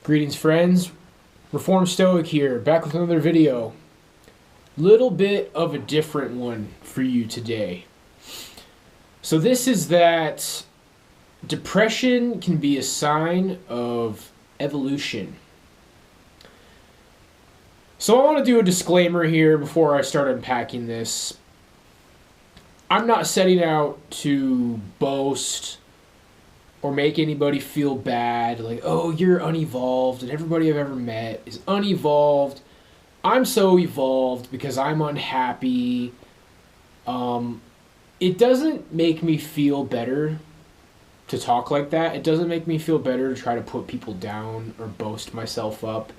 Greetings, friends. Reformed Stoic here, back with another video. Little bit of a different one for you today. So this is that depression can be a sign of evolution. So I want to do a disclaimer here before I start unpacking this. I'm not setting out to boast or make anybody feel bad, like, oh, you're unevolved, and everybody I've ever met is unevolved. I'm so evolved because I'm unhappy. It doesn't make me feel better to talk like that. It doesn't make me feel better to try to put people down or boast myself up.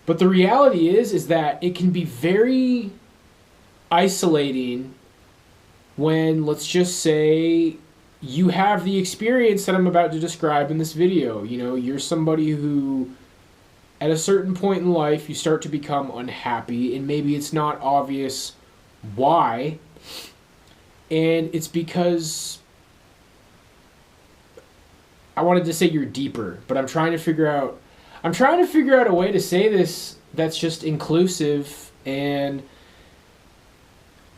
But the reality is that it can be very isolating when, let's just say, you have the experience that I'm about to describe in this video. You know, you're somebody who, at a certain point in life, you start to become unhappy, and maybe it's not obvious why. And it's because, I wanted to say you're deeper, but I'm trying to figure out a way to say this that's just inclusive. And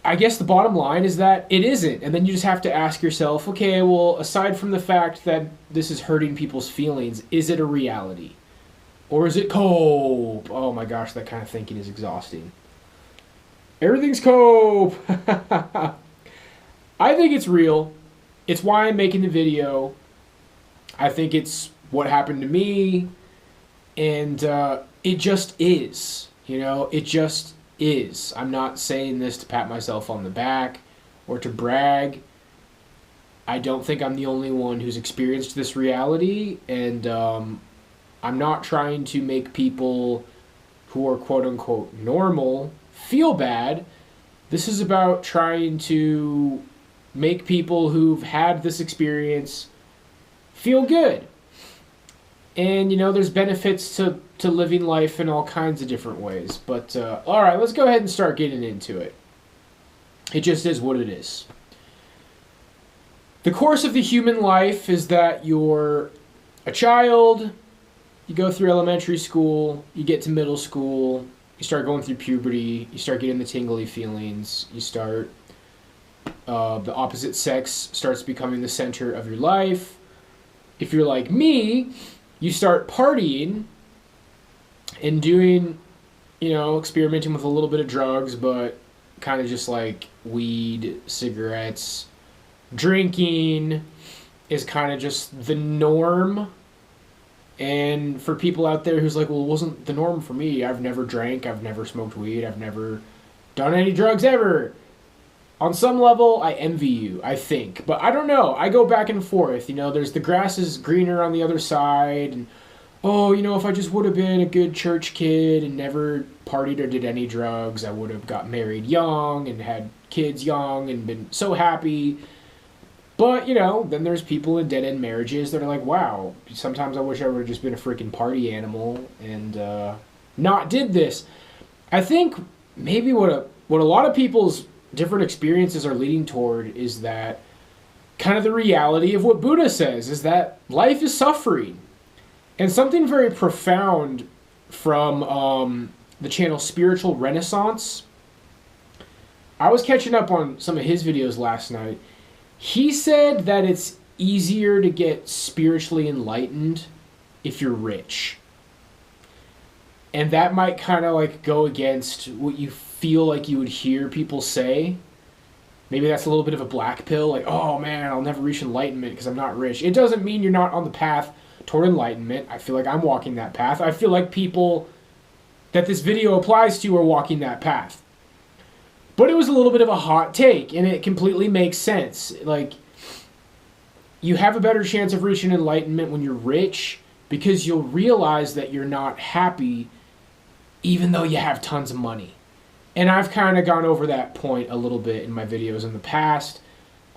I guess the bottom line is that it isn't. And then you just have to ask yourself, okay, well, aside from the fact that this is hurting people's feelings, is it a reality? Or is it cope? Oh my gosh, that kind of thinking is exhausting. Everything's cope. I think it's real. It's why I'm making the video. I think it's what happened to me. And it just is. You know, it just is. I'm not saying this to pat myself on the back or to brag. I don't think I'm the only one who's experienced this reality, and I'm not trying to make people who are quote-unquote normal feel bad. This is about trying to make people who've had this experience feel good. And, you know, there's benefits to living life in all kinds of different ways. But, all right, let's go ahead and start getting into it. It just is what it is. The course of the human life is that you're a child, you go through elementary school, you get to middle school, you start going through puberty, you start getting the tingly feelings, you start, the opposite sex starts becoming the center of your life. If you're like me, you start partying and doing, you know, experimenting with a little bit of drugs, but kind of just like weed, cigarettes. Drinking is kind of just the norm. And for people out there who's like, well, it wasn't the norm for me. I've never drank. I've never smoked weed. I've never done any drugs ever. On some level, I envy you, I think. But I don't know. I go back and forth. You know, there's the grass is greener on the other side. And, oh, you know, if I just would have been a good church kid and never partied or did any drugs, I would have got married young and had kids young and been so happy. But, you know, then there's people in dead-end marriages that are like, wow, sometimes I wish I would have just been a freaking party animal and not did this. I think maybe what a lot of people's different experiences are leading toward is that kind of the reality of what Buddha says is that life is suffering. And something very profound from the channel Spiritual Renaissance. I was catching up on some of his videos last night. He said that it's easier to get spiritually enlightened if you're rich. And that might kind of like go against what you feel like you would hear people say. Maybe that's a little bit of a black pill, like, oh man, I'll never reach enlightenment because I'm not rich. It doesn't mean you're not on the path toward enlightenment. I feel like I'm walking that path. I feel like people that this video applies to are walking that path. But it was a little bit of a hot take, and it completely makes sense. Like, you have a better chance of reaching enlightenment when you're rich because you'll realize that you're not happy even though you have tons of money. And I've kind of gone over that point a little bit in my videos in the past.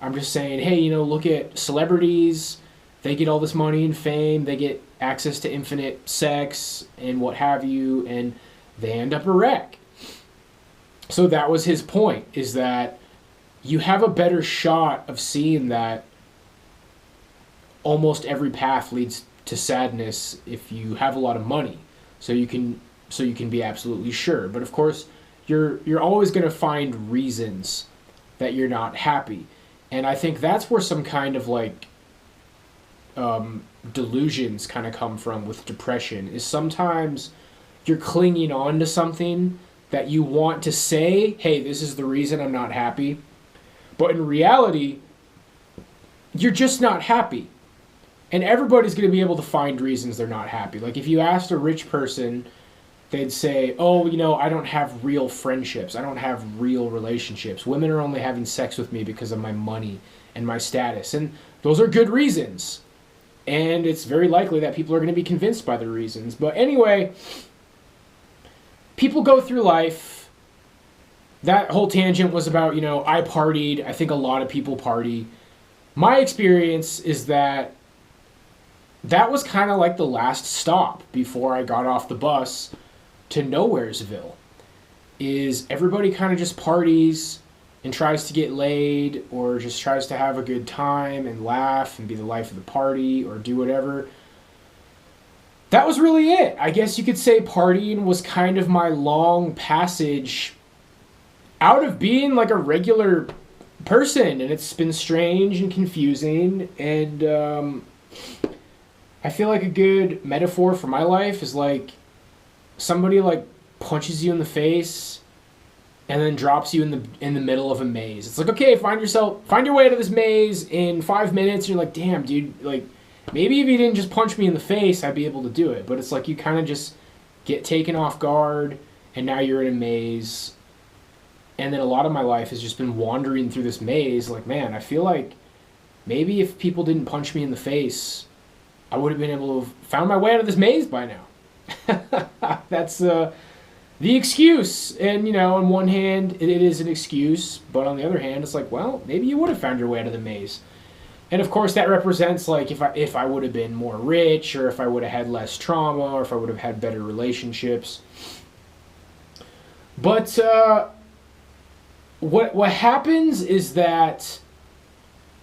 I'm just saying, hey, you know, look at celebrities. They get all this money and fame. They get access to infinite sex and what have you, and they end up a wreck. So that was his point, is that you have a better shot of seeing that almost every path leads to sadness if you have a lot of money. So you can be absolutely sure. But of course, you're always going to find reasons that you're not happy. And I think that's where some kind of like delusions kind of come from with depression, is sometimes you're clinging on to something that you want to say, hey, this is the reason I'm not happy. But in reality, you're just not happy. And everybody's going to be able to find reasons they're not happy. Like if you asked a rich person, they'd say, oh, I don't have real friendships. I don't have real relationships. Women are only having sex with me because of my money and my status. And those are good reasons. And it's very likely that people are going to be convinced by the reasons. But anyway, people go through life. That whole tangent was about, I partied. I think a lot of people party. My experience is that was kind of like the last stop before I got off the bus to Nowheresville. Is everybody kind of just parties and tries to get laid, or just tries to have a good time and laugh and be the life of the party or do whatever. That was really it. I guess you could say partying was kind of my long passage out of being like a regular person, and it's been strange and confusing. And I feel like a good metaphor for my life is like somebody like punches you in the face and then drops you in the middle of a maze. It's like, okay, find your way out of this maze in 5 minutes. And you're like, damn, dude, like maybe if you didn't just punch me in the face, I'd be able to do it. But it's like you kind of just get taken off guard, and now you're in a maze. And then a lot of my life has just been wandering through this maze. Like, man, I feel like maybe if people didn't punch me in the face, I would have been able to have found my way out of this maze by now. That's the excuse. And, on one hand, it is an excuse. But on the other hand, it's like, well, maybe you would have found your way out of the maze. And, of course, that represents, like, if I would have been more rich, or if I would have had less trauma, or if I would have had better relationships. But what happens is that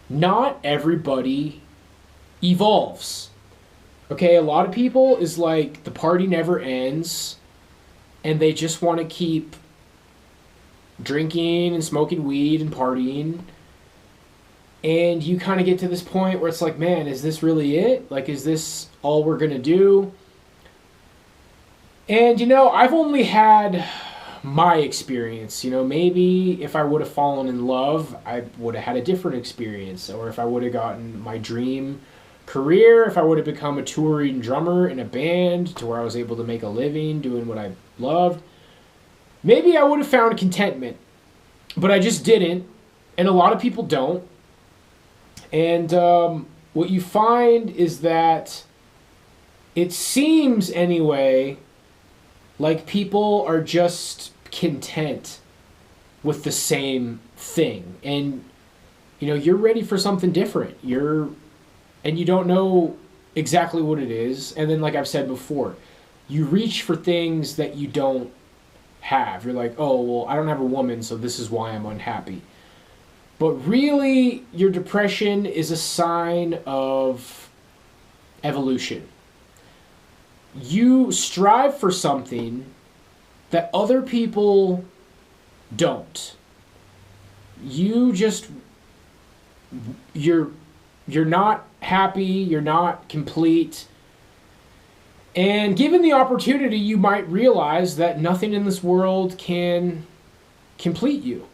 not everybody evolves. Okay, a lot of people is like the party never ends, and they just want to keep drinking and smoking weed and partying. And you kind of get to this point where it's like, man, is this really it? Like, is this all we're going to do? And, I've only had my experience. Maybe if I would have fallen in love, I would have had a different experience. Or if I would have gotten my dream career, if I would have become a touring drummer in a band to where I was able to make a living doing what I loved, maybe I would have found contentment. But I just didn't. And a lot of people don't. And what you find is that it seems, anyway, like people are just content with the same thing. And, you're ready for something different. And you don't know exactly what it is. And then, like I've said before, you reach for things that you don't have. You're like, oh, well, I don't have a woman, so this is why I'm unhappy. But really, your depression is a sign of evolution. You strive for something that other people don't. You're not happy, you're not complete. And given the opportunity, you might realize that nothing in this world can complete you.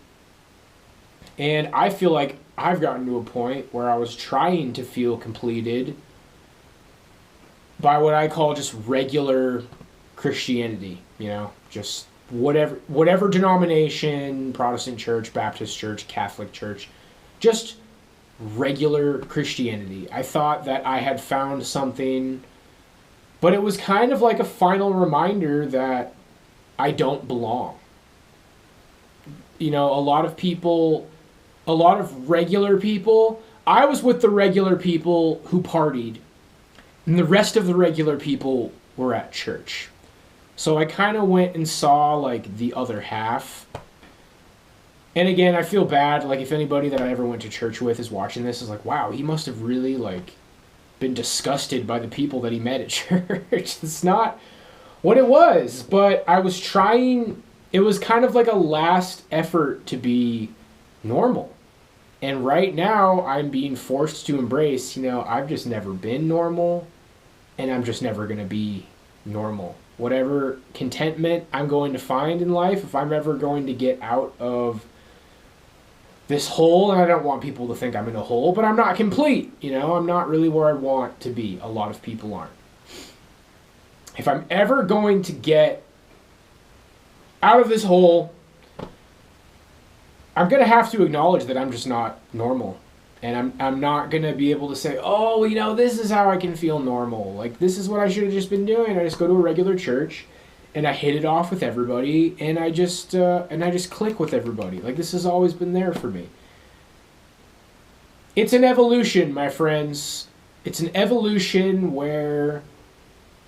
And I feel like I've gotten to a point where I was trying to feel completed by what I call just regular Christianity, just whatever denomination, Protestant church, Baptist church, Catholic church, just regular Christianity. I thought that I had found something, but it was kind of like a final reminder that I don't belong. A lot of regular people, I was with the regular people who partied, and the rest of the regular people were at church. So I kind of went and saw, like, the other half. And again, I feel bad, like, if anybody that I ever went to church with is watching this, is like, wow, he must have really, like, been disgusted by the people that he met at church. It's not what it was, but I was trying, it was kind of like a last effort to be normal. And right now, I'm being forced to embrace, I've just never been normal, and I'm just never going to be normal. Whatever contentment I'm going to find in life, if I'm ever going to get out of this hole, and I don't want people to think I'm in a hole, but I'm not complete, I'm not really where I want to be. A lot of people aren't. If I'm ever going to get out of this hole, I'm going to have to acknowledge that I'm just not normal. And I'm not going to be able to say, oh, this is how I can feel normal. Like, this is what I should have just been doing. I just go to a regular church, and I hit it off with everybody, and I just click with everybody. Like, this has always been there for me. It's an evolution, my friends. It's an evolution where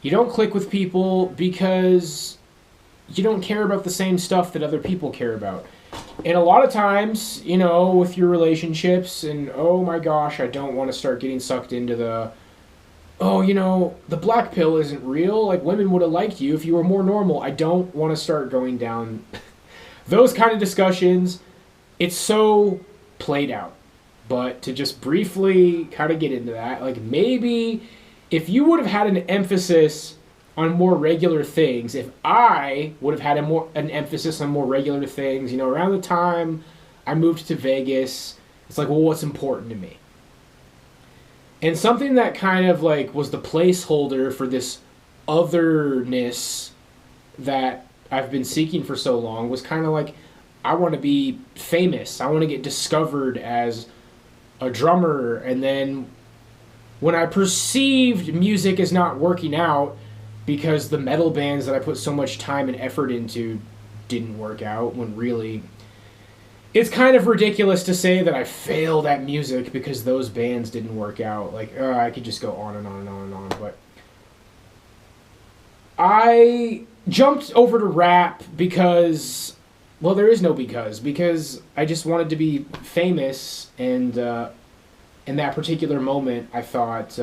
you don't click with people because you don't care about the same stuff that other people care about. And a lot of times, with your relationships, and oh my gosh, I don't want to start getting sucked into the black pill isn't real. Like, women would have liked you if you were more normal. I don't want to start going down those kind of discussions. It's so played out. But to just briefly kind of get into that, like, maybe if you would have had an emphasis on more regular things, if I would have had an emphasis on more regular things, around the time I moved to Vegas, it's like, well, what's important to me? And something that kind of like was the placeholder for this otherness that I've been seeking for so long was kind of like, I want to be famous. I want to get discovered as a drummer. And then when I perceived music as not working out, because the metal bands that I put so much time and effort into didn't work out, when really it's kind of ridiculous to say that I failed at music because those bands didn't work out. Like, I could just go on and on and on and on. But I jumped over to rap because, well, there is no because I just wanted to be famous, and in that particular moment, I thought,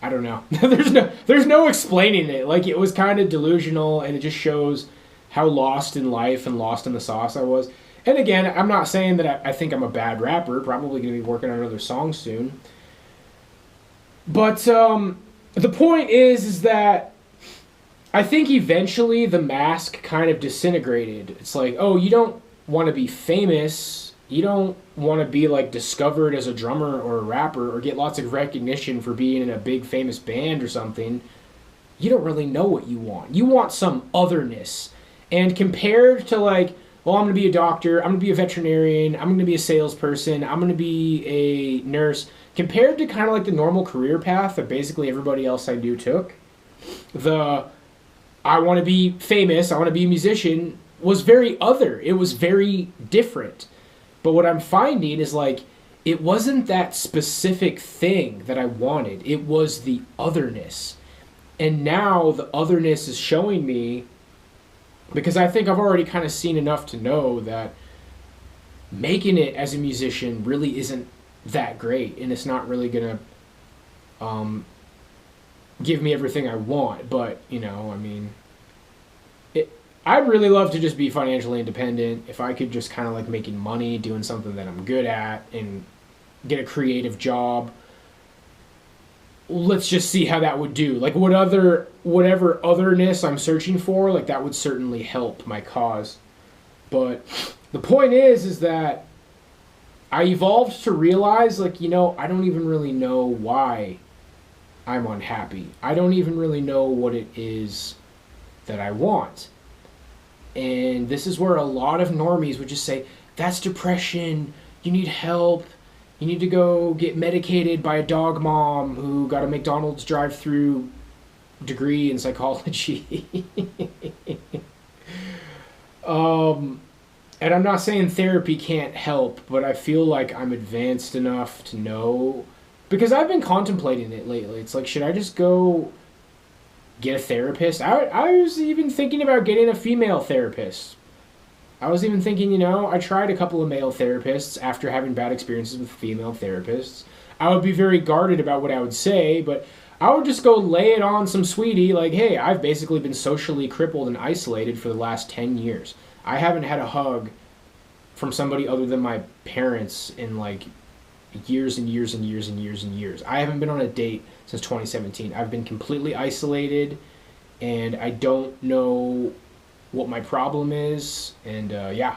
I don't know. There's no explaining it. Like, it was kind of delusional, and it just shows how lost in life and lost in the sauce I was. And again, I'm not saying that I think I'm a bad rapper. Probably going to be working on another song soon. But the point is that I think eventually the mask kind of disintegrated. It's like, oh, you don't want to be famous. You don't want to be like discovered as a drummer or a rapper or get lots of recognition for being in a big famous band or something. You don't really know what you want. You want some otherness. And compared to like, well, I'm going to be a doctor, I'm going to be a veterinarian, I'm going to be a salesperson, I'm going to be a nurse, compared to kind of like the normal career path that basically everybody else I knew took, I want to be famous, I want to be a musician, was very other. It was very different. But what I'm finding is like, it wasn't that specific thing that I wanted. It was the otherness. And now the otherness is showing me, because I think I've already kind of seen enough to know that making it as a musician really isn't that great. And it's not really going to give me everything I want. But, I'd really love to just be financially independent. If I could just kind of like making money, doing something that I'm good at, and get a creative job. Let's just see how that would do. Like, whatever otherness I'm searching for, like, that would certainly help my cause. But the point is that I evolved to realize, like, I don't even really know why I'm unhappy. I don't even really know what it is that I want. And this is where a lot of normies would just say, that's depression, you need help, you need to go get medicated by a dog mom who got a McDonald's drive-through degree in psychology. And I'm not saying therapy can't help, but I feel like I'm advanced enough to know, because I've been contemplating it lately. It's like, should I just go get a therapist? I was even thinking about getting a female therapist. I was even thinking, I tried a couple of male therapists after having bad experiences with female therapists. I would be very guarded about what I would say, but I would just go lay it on some sweetie, like, hey, I've basically been socially crippled and isolated for the last 10 years. I haven't had a hug from somebody other than my parents in like years and years and years and years and years. I haven't been on a date since 2017. I've been completely isolated, and I don't know what my problem is. And yeah,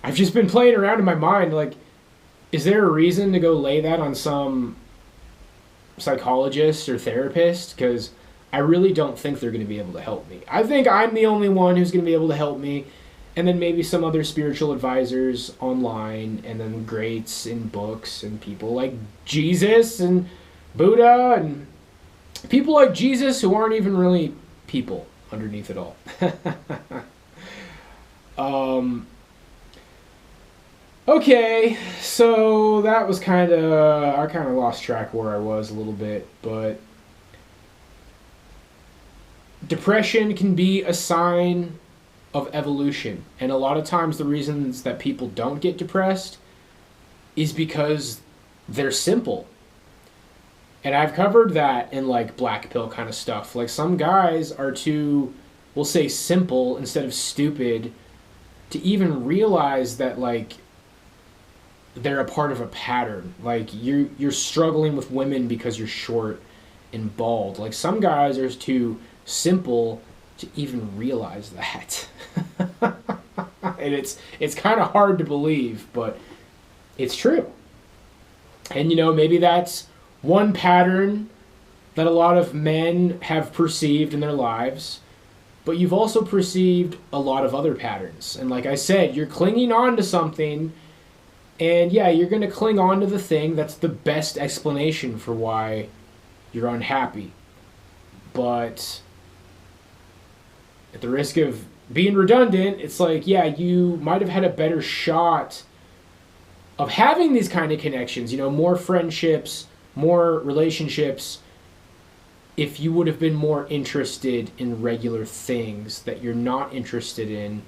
I've just been playing around in my mind, like, is there a reason to go lay that on some psychologist or therapist? Because I really don't think they're going to be able to help me. I think I'm the only one who's going to be able to help me, and then maybe some other spiritual advisors online, and then greats in books, and people like Jesus and Buddha, and people like Jesus who aren't even really people underneath it all. Okay, so that was I kind of lost track where I was a little bit, but depression can be a sign of evolution. And a lot of times the reasons that people don't get depressed is because they're simple. And I've covered that in like black pill kind of stuff. Like some guys are too, we'll say simple instead of stupid to even realize that like they're a part of a pattern. Like you're struggling with women because you're short and bald. Like some guys are too simple to even realize that. And it's kind of hard to believe, but it's true. And you know, maybe that's one pattern that a lot of men have perceived in their lives, but you've also perceived a lot of other patterns. And like I said, you're clinging on to something, and yeah, you're going to cling on to the thing that's the best explanation for why you're unhappy. But at the risk of being redundant, it's like, yeah, you might have had a better shot of having these kind of connections, you know, more friendships, more relationships, if you would have been more interested in regular things that you're not interested in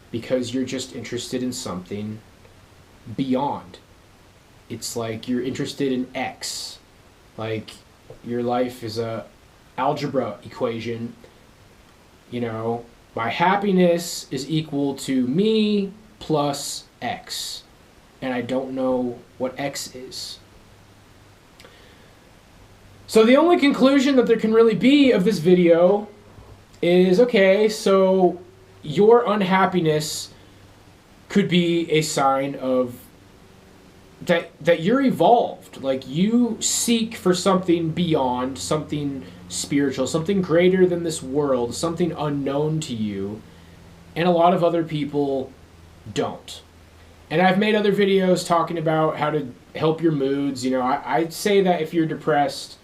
because you're just interested in something beyond. It's like you're interested in X. Like your life is a algebra equation. You know, my happiness is equal to me plus X. And I don't know what X is. So the only conclusion that there can really be of this video is, okay, so your unhappiness could be a sign of that you're evolved. Like you seek for something beyond, something spiritual, something greater than this world, something unknown to you, and a lot of other people don't. And I've made other videos talking about how to help your moods. You know, I'd say that if you're depressed,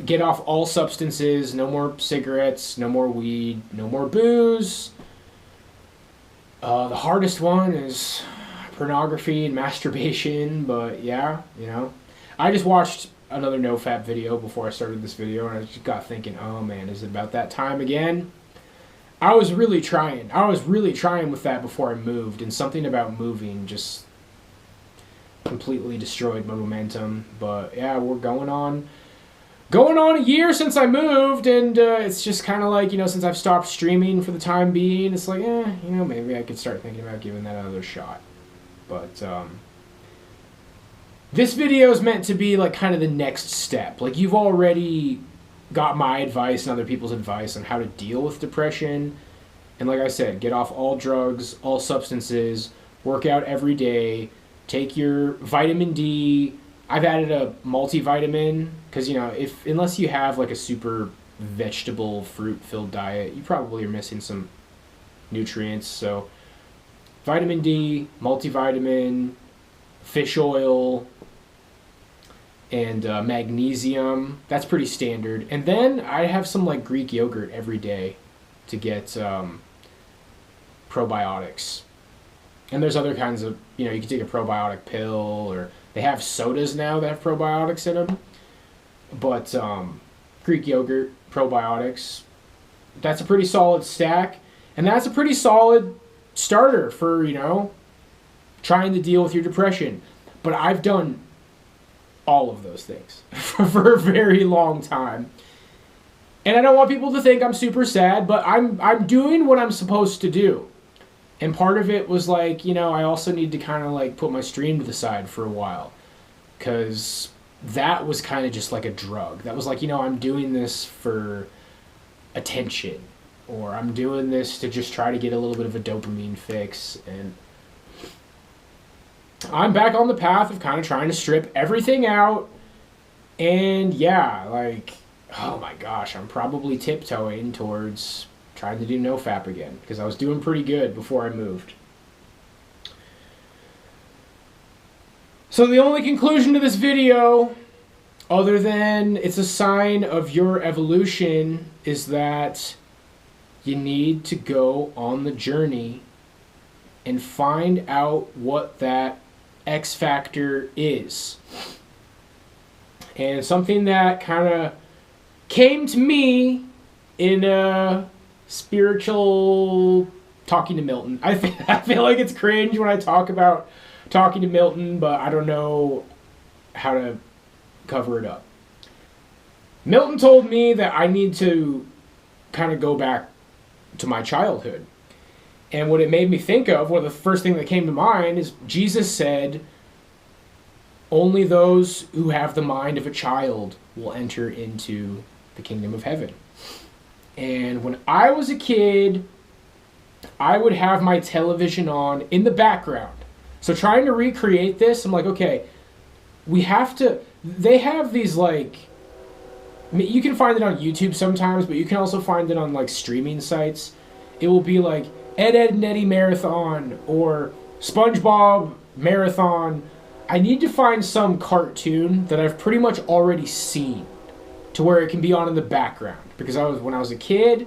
get off all substances, no more cigarettes, no more weed, no more booze. The hardest one is pornography and masturbation, but yeah, you know. I just watched another NoFap video before I started this video, and I just got thinking, oh man, is it about that time again? I was really trying with that before I moved, and something about moving just completely destroyed my momentum. But yeah, we're going on a year since I moved, and it's just kind of like, you know, since I've stopped streaming for the time being, it's like, you know, maybe I could start thinking about giving that another shot. But this video is meant to be like kind of the next step. Like you've already got my advice and other people's advice on how to deal with depression. And like I said, get off all drugs, all substances, work out every day, take your vitamin D. I've added a multivitamin because, you know, unless you have like a super vegetable fruit-filled diet, you probably are missing some nutrients. So vitamin D, multivitamin, fish oil, and magnesium. That's pretty standard. And then I have some like Greek yogurt every day to get probiotics. And there's other kinds of, you know, you can take a probiotic pill, or they have sodas now that have probiotics in them. But Greek yogurt, probiotics, that's a pretty solid stack. And that's a pretty solid starter for, you know, trying to deal with your depression. But I've done all of those things for a very long time. And I don't want people to think I'm super sad, but I'm doing what I'm supposed to do. And part of it was like, I also need to kind of like put my stream to the side for a while. Because that was kind of just like a drug. That was like, I'm doing this for attention. Or I'm doing this to just try to get a little bit of a dopamine fix. And I'm back on the path of kind of trying to strip everything out. And yeah, like, oh my gosh, I'm probably tiptoeing towards trying to do NoFap again. Because I was doing pretty good before I moved. So the only conclusion to this video, other than it's a sign of your evolution, is that you need to go on the journey and find out what that X factor is. And something that kind of came to me in a spiritual talking to Milton. I feel like it's cringe when I talk about talking to Milton, but I don't know how to cover it up. Milton told me that I need to kind of go back to my childhood. And what it made me think of, the first thing that came to mind is Jesus said, only those who have the mind of a child will enter into the kingdom of heaven. And when I was a kid, I would have my television on in the background. So trying to recreate this, I'm like, okay, they have these like, you can find it on YouTube sometimes, but you can also find it on like streaming sites. It will be like Ed, and Eddie Marathon or SpongeBob Marathon. I need to find some cartoon that I've pretty much already seen to where it can be on in the background. Because when I was a kid,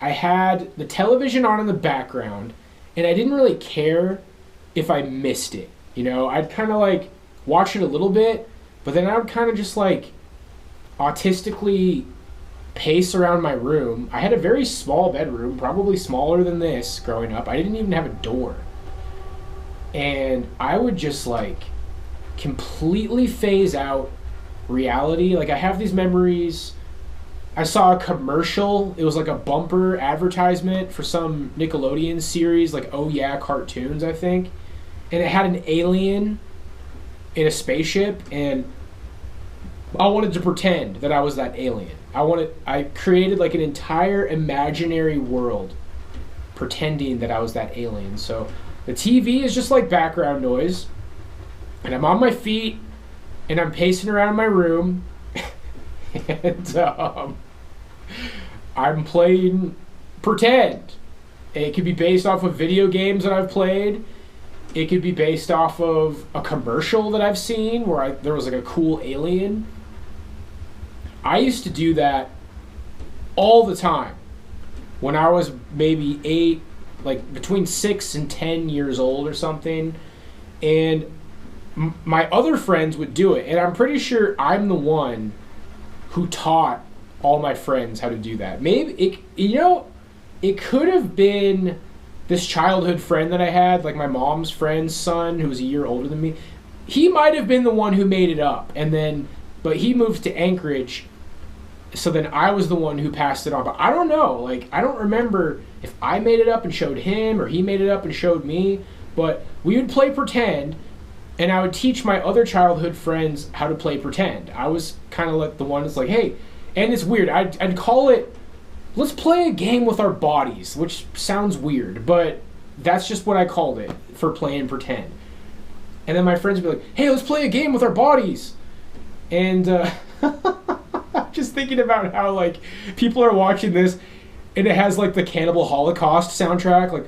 I had the television on in the background and I didn't really care if I missed it. I'd kind of like watch it a little bit, but then I would kind of just like autistically pace around my room. I had a very small bedroom, probably smaller than this growing up. I didn't even have a door. And I would just like completely phase out reality. Like I have these memories. I saw a commercial. It was like a bumper advertisement for some Nickelodeon series, like Oh Yeah Cartoons, I think. And it had an alien in a spaceship, and I wanted to pretend that I was that alien. I created like an entire imaginary world pretending that I was that alien. So the TV is just like background noise, and I'm on my feet and I'm pacing around my room and I'm playing pretend. It could be based off of video games that I've played. It could be based off of a commercial that I've seen where there was like a cool alien. I used to do that all the time when I was maybe 8, like between 6 and 10 years old or something. And my other friends would do it. And I'm pretty sure I'm the one who taught all my friends how to do that. Maybe, it could have been this childhood friend that I had, like my mom's friend's son, who was a year older than me. He might have been the one who made it up. But he moved to Anchorage, so then I was the one who passed it on. But I don't know. Like, I don't remember if I made it up and showed him or he made it up and showed me. But we would play pretend, and I would teach my other childhood friends how to play pretend. I was kind of like the one that's like, hey, and it's weird. I'd call it, let's play a game with our bodies, which sounds weird, but that's just what I called it for playing pretend. And then my friends would be like, hey, let's play a game with our bodies. And I'm just thinking about how like people are watching this and it has like the Cannibal Holocaust soundtrack, like,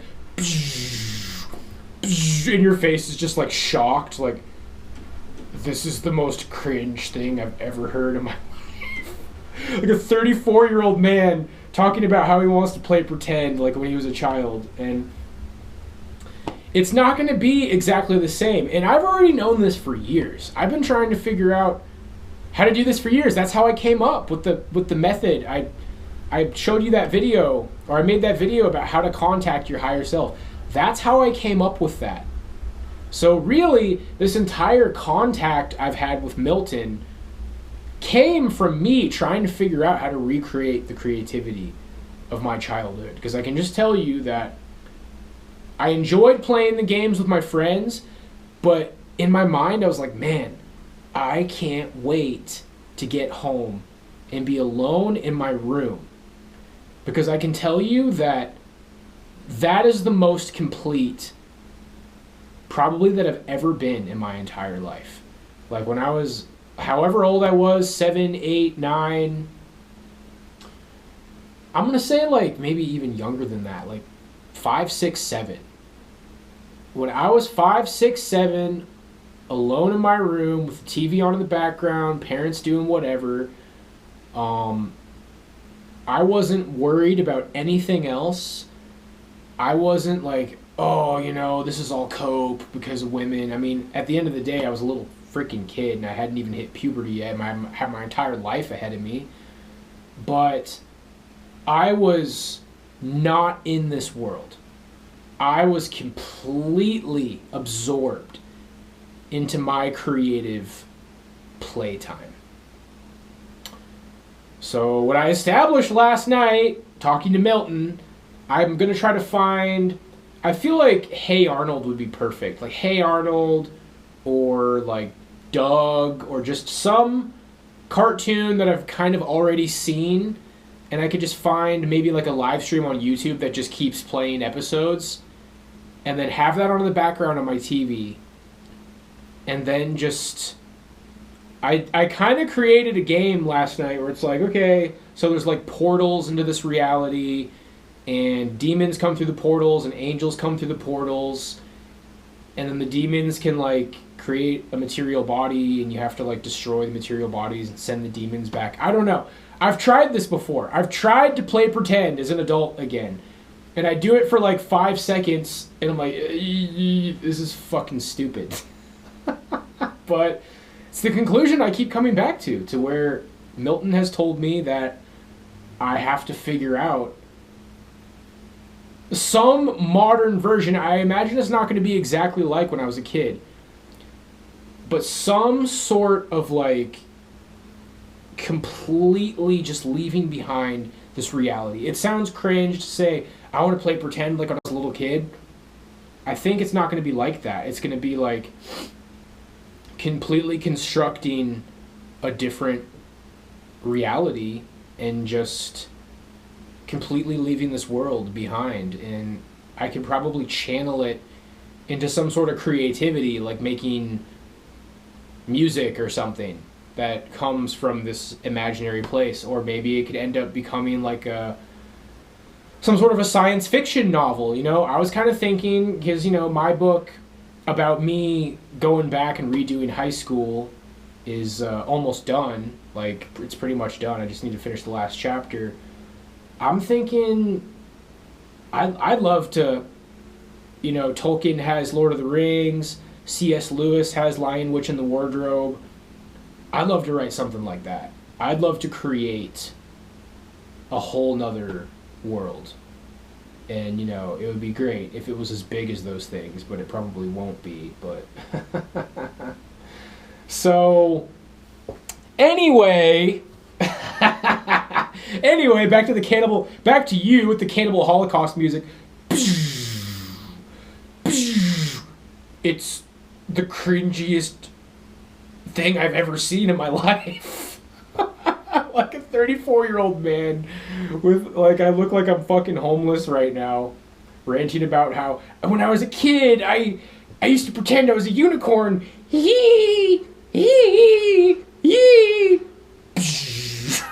and your face is just like shocked, like, this is the most cringe thing I've ever heard in my life. Like a 34-year-old man talking about how he wants to play pretend like when he was a child. And it's not going to be exactly the same. And I've already known this for years. I've been trying to figure out how to do this for years. That's how I came up with the method. I showed you that video, or I made that video about how to contact your higher self. That's how I came up with that. So really, this entire contact I've had with Milton came from me trying to figure out how to recreate the creativity of my childhood. Because I can just tell you that I enjoyed playing the games with my friends, but in my mind I was like, man, I can't wait to get home and be alone in my room. Because I can tell you that that is the most complete probably that I've ever been in my entire life. Like when I was, however old I was, 7, 8, 9, I'm going to say like maybe even younger than that, like 5, 6, 7. When I was 5, 6, 7, alone in my room with the TV on in the background, parents doing whatever, I wasn't worried about anything else. I wasn't like, oh, you know, this is all cope because of women. I mean, at the end of the day, I was a little freaking kid and I hadn't even hit puberty yet. I had my entire life ahead of me. But I was not in this world. I was completely absorbed into my creative playtime. So what I established last night, talking to Milton, I'm going to try to find, I feel like Hey Arnold would be perfect. Like Hey Arnold or like Doug or just some cartoon that I've kind of already seen, and I could just find maybe like a live stream on YouTube that just keeps playing episodes and then have that on in the background on my TV. And then just I kind of created a game last night where it's like, okay, so there's like portals into this reality, and demons come through the portals and angels come through the portals, and then the demons can like create a material body and you have to like destroy the material bodies and send the demons back. I don't know. I've tried this before. I've tried to play pretend as an adult again, and I do it for like 5 seconds and I'm like, this is fucking stupid. But it's the conclusion I keep coming back to where Milton has told me that I have to figure out some modern version. I imagine it's not going to be exactly like when I was a kid, but some sort of like completely just leaving behind this reality. It sounds cringe to say I want to play pretend like when I was a little kid. I think it's not going to be like that. It's going to be like completely constructing a different reality and just completely leaving this world behind. And I could probably channel it into some sort of creativity, like making music or something that comes from this imaginary place. Or maybe it could end up becoming like some sort of a science fiction novel. You know, I was kind of thinking, because, you know, my book about me going back and redoing high school is almost done. Like, it's pretty much done. I just need to finish the last chapter. I'm thinking I'd love to, you know, Tolkien has Lord of the Rings, C.S. Lewis has Lion, Witch, and the Wardrobe. I'd love to write something like that. I'd love to create a whole nother world. And, you know, it would be great if it was as big as those things, but it probably won't be. But so, anyway, back to you with the Cannibal Holocaust music. It's the cringiest thing I've ever seen in my life. Like a 34-year-old man with, like, I look like I'm fucking homeless right now, ranting about how when I was a kid, I used to pretend I was a unicorn. Yee, yee, yee. It's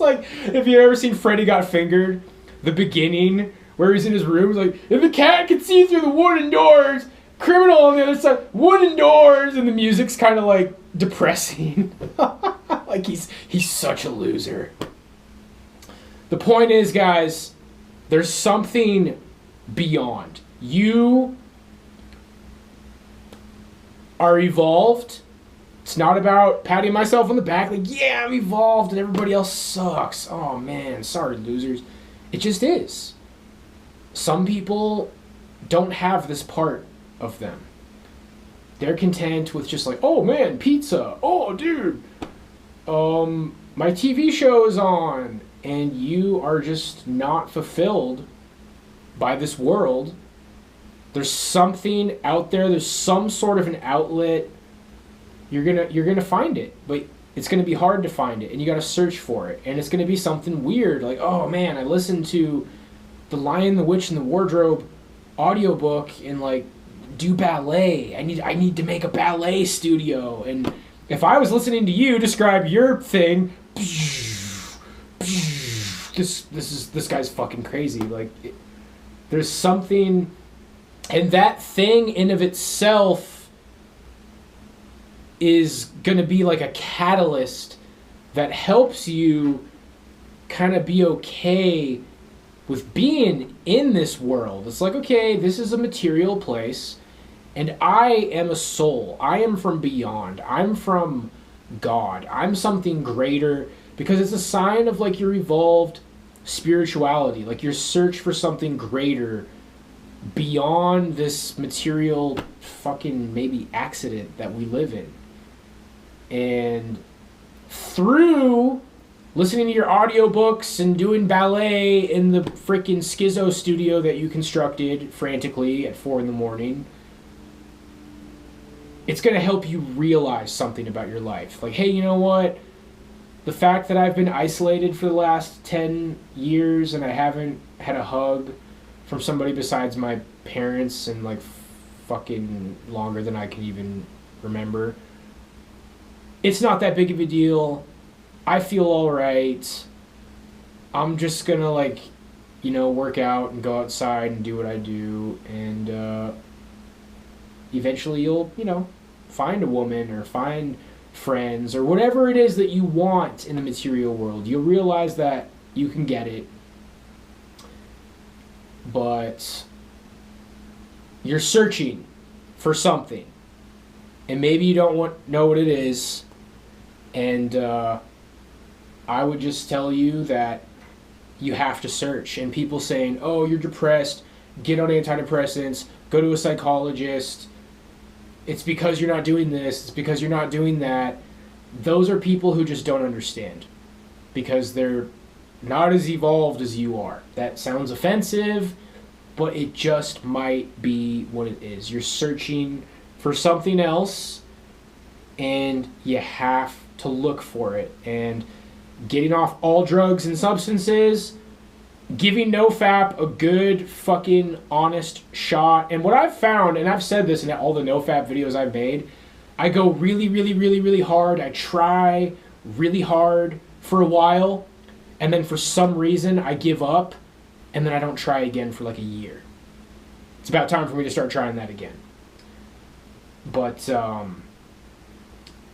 like, if you've ever seen Freddy Got Fingered, the beginning where he's in his room, he's like, if the cat could see through the wooden doors, criminal on the other side, wooden doors, and the music's kind of like depressing. Like he's such a loser. The point is, guys, there's something beyond. You are evolved. It's not about patting myself on the back like, yeah, I'm evolved and everybody else sucks. Oh man, sorry losers. It just is. Some people don't have this part of them. They're content with just like, oh man, pizza. Oh dude, my TV show is on, and you are just not fulfilled by this world. There's something out there. There's some sort of an outlet. You're gonna find it, but it's gonna be hard to find it, and you gotta search for it, and it's gonna be something weird. Like, oh man, I listened to The Lion, the Witch, and the Wardrobe audiobook and like do ballet. I need to make a ballet studio. And if I was listening to you describe your thing, this guy's fucking crazy. Like, there's something, and that thing in of itself is gonna be like a catalyst that helps you kind of be okay with being in this world. It's like, okay, this is a material place, and I am a soul. I am from beyond. I'm from God. I'm something greater, because it's a sign of like your evolved spirituality, like your search for something greater beyond this material fucking maybe accident that we live in. And through listening to your audiobooks and doing ballet in the freaking schizo studio that you constructed frantically at 4 a.m, it's going to help you realize something about your life. Like, hey, you know what? The fact that I've been isolated for the last 10 years and I haven't had a hug from somebody besides my parents in like fucking longer than I can even remember, it's not that big of a deal. I feel all right. I'm just gonna like, work out and go outside and do what I do, and eventually you'll, find a woman or find friends or whatever it is that you want in the material world. You'll realize that you can get it, but you're searching for something, and maybe you don't know what it is, and I would just tell you that you have to search. And people saying, oh, you're depressed, get on antidepressants, go to a psychologist, it's because you're not doing this, it's because you're not doing that. Those are people who just don't understand, because they're not as evolved as you are. That sounds offensive, but it just might be what it is. You're searching for something else, and you have to look for it. And getting off all drugs and substances, giving NoFap a good fucking honest shot. And what I've found, and I've said this in all the NoFap videos I've made, I go really, really, really, really hard. I try really hard for a while, and then for some reason I give up, and then I don't try again for like a year. It's about time for me to start trying that again. But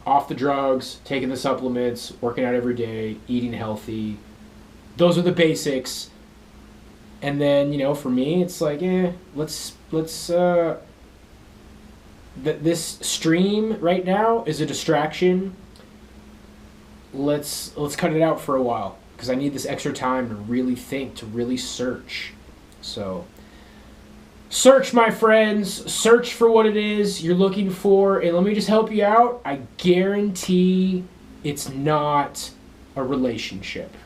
off the drugs, taking the supplements, working out every day, eating healthy, those are the basics. And then, for me, it's like, let's this stream right now is a distraction. Let's cut it out for a while, because I need this extra time to really think, to really search. So, search, my friends. Search for what it is you're looking for. And let me just help you out. I guarantee it's not a relationship.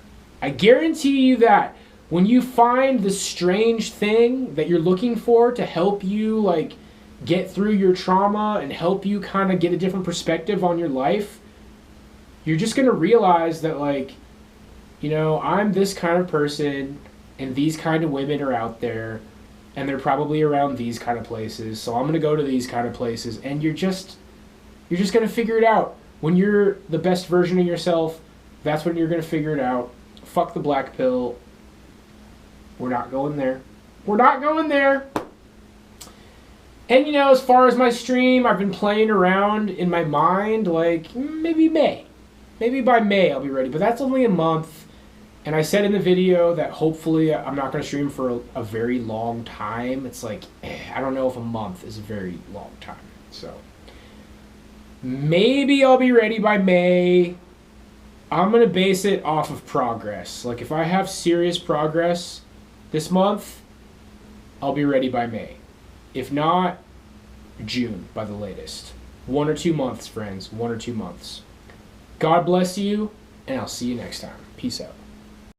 I guarantee you that. When you find the strange thing that you're looking for to help you like get through your trauma and help you kind of get a different perspective on your life, you're just going to realize that like, I'm this kind of person, and these kind of women are out there, and they're probably around these kind of places, so I'm going to go to these kind of places. And you're just going to figure it out. When you're the best version of yourself, that's when you're going to figure it out. Fuck the black pill. We're not going there. We're not going there. And, as far as my stream, I've been playing around in my mind, like, maybe May. Maybe by May I'll be ready. But that's only a month. And I said in the video that hopefully I'm not going to stream for a very long time. It's like, I don't know if a month is a very long time. So, maybe I'll be ready by May. I'm going to base it off of progress. Like, if I have serious progress this month, I'll be ready by May. If not, June by the latest. 1 or 2 months, friends. 1 or 2 months. God bless you, and I'll see you next time. Peace out.